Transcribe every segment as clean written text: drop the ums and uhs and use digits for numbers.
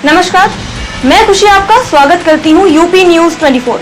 नमस्कार, मैं खुशी आपका स्वागत करती हूँ यूपी न्यूज 24।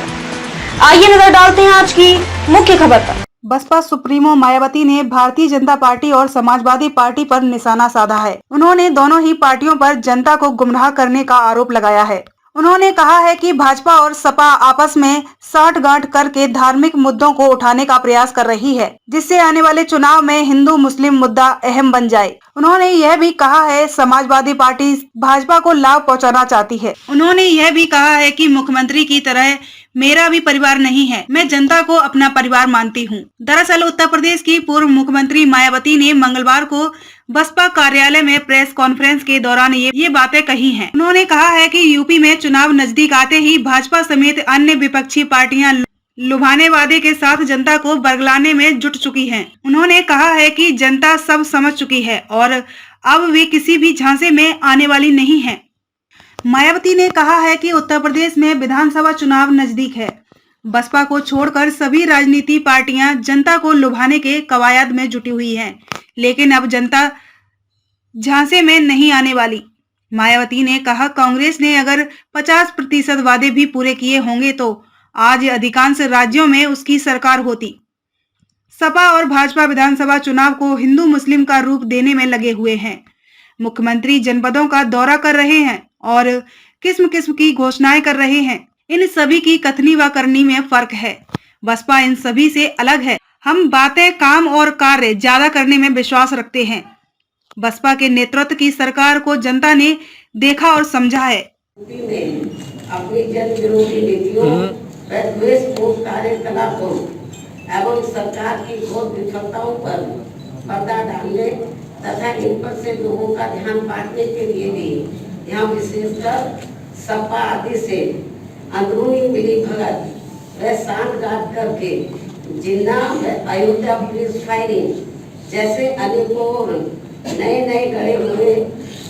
आइए नजर डालते हैं आज की मुख्य खबर पर। बसपा सुप्रीमो मायावती ने भारतीय जनता पार्टी और समाजवादी पार्टी पर निशाना साधा है। उन्होंने दोनों ही पार्टियों पर जनता को गुमराह करने का आरोप लगाया है। उन्होंने कहा है कि भाजपा और सपा आपस में साठगांठ करके धार्मिक मुद्दों को उठाने का प्रयास कर रही है, जिससे आने वाले चुनाव में हिंदू मुस्लिम मुद्दा अहम बन जाए। उन्होंने यह भी कहा है समाजवादी पार्टी भाजपा को लाभ पहुंचाना चाहती है। उन्होंने यह भी कहा है कि मुख्यमंत्री की तरह मेरा भी परिवार नहीं है, मैं जनता को अपना परिवार मानती हूँ। दरअसल उत्तर प्रदेश की पूर्व मुख्यमंत्री मायावती ने मंगलवार को बसपा कार्यालय में प्रेस कॉन्फ्रेंस के दौरान ये बातें कही हैं। उन्होंने कहा है कि यूपी में चुनाव नजदीक आते ही भाजपा समेत अन्य विपक्षी पार्टियां लुभाने वादे के साथ जनता को बरगलाने में जुट चुकी हैं। उन्होंने कहा है कि जनता सब समझ चुकी है और अब वे किसी भी झांसे में आने वाली नहीं है। मायावती ने कहा है कि उत्तर प्रदेश में विधानसभा चुनाव नजदीक है। बसपा को छोड़कर सभी राजनीति पार्टियां जनता को लुभाने के कवायद में जुटी हुई हैं, लेकिन अब जनता झांसे में नहीं आने वाली। मायावती ने कहा, कांग्रेस ने अगर 50% वादे भी पूरे किए होंगे तो आज अधिकांश राज्यों में उसकी सरकार होती। सपा और भाजपा विधानसभा चुनाव को हिंदू मुस्लिम का रूप देने में लगे हुए हैं। मुख्यमंत्री जनपदों का दौरा कर रहे हैं और किस्म किस्म की घोषणाएं कर रहे हैं। इन सभी की कथनी व करनी में फर्क है। बसपा इन सभी से अलग है। हम बातें, काम और कार्य ज्यादा करने में विश्वास रखते हैं। बसपा के नेतृत्व की सरकार को जनता ने देखा और समझा है। अपनी जन विरोधी नीतियों व द्वेषपूर्ण कार्यकलापों एवं सरकार की घोर विफलताओं पर पर्दा डालने तथा इन पर से लोगों का ध्यान बांटने के लिए भी यहाँ विशेषकर सपा आदि से अंदरूनी मिली भगत व सांठगांठ करके जिन्ना व अयोध्या पुलिस फायरिंग जैसे अनेकों नए गढ़े हुए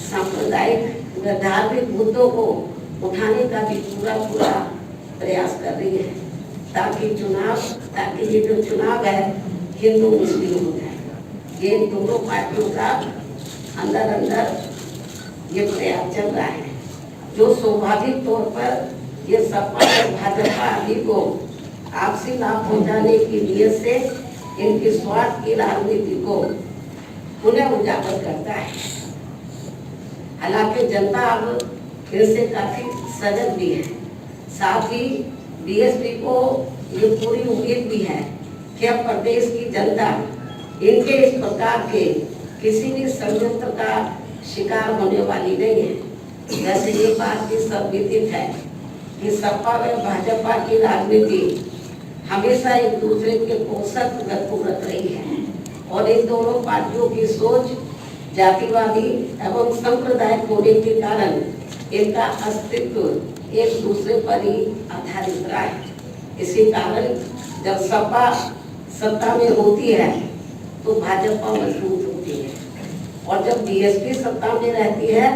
सांप्रदायिक व धार्मिक मुद्दों को उठाने का भी पूरा प्रयास कर रही है, ताकि ये जो चुनाव है हिंदू मुस्लिम हो जाए। ये दोनों पार्टियों का अंदर ये प्रयास चल रहा है, जो स्वाभाविक तौर पर ये सपा और भाजपा आदि को आपसी लाभ पहुंचाने की नीयत से इनकी स्वार्थ की राजनीति को पुनः उजागर करता है। हालांकि जनता अब इनसे काफी सजग भी है। साथ ही बीएसपी को ये पूरी उम्मीद भी है कि अब प्रदेश की जनता इनके इस प्रकार के किसी भी षड्यंत्र का शिकार होने वाली नहीं है। वैसे ये बात भी सर्वविदित है कि सपा व भाजपा की राजनीति हमेशा एक दूसरे के पोषक व्यक्त रही है और इन दोनों पार्टियों की सोच जातिवादी एवं सांप्रदायिक होने के कारण इनका अस्तित्व एक दूसरे पर ही आधारित रहा है। इसी कारण जब सपा सत्ता में होती है तो भाजपा मजबूत होती है और जब बीएसपी सत्ता में रहती है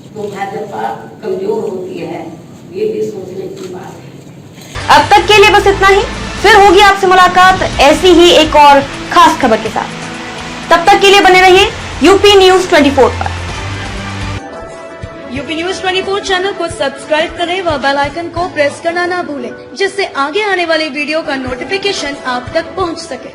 तो भाजपा कमजोर होती है। ये भी सोचने की बात है। अब तक के लिए बस इतना ही। फिर होगी आपसे मुलाकात ऐसी ही एक और खास खबर के साथ। तब तक के लिए बने रहिए यूपी न्यूज 24 पर। यूपी न्यूज 24 चैनल को सब्सक्राइब करें व बेल आइकन को प्रेस करना ना भूलें, जिससे आगे आने वाले वीडियो का नोटिफिकेशन आप तक पहुंच सके।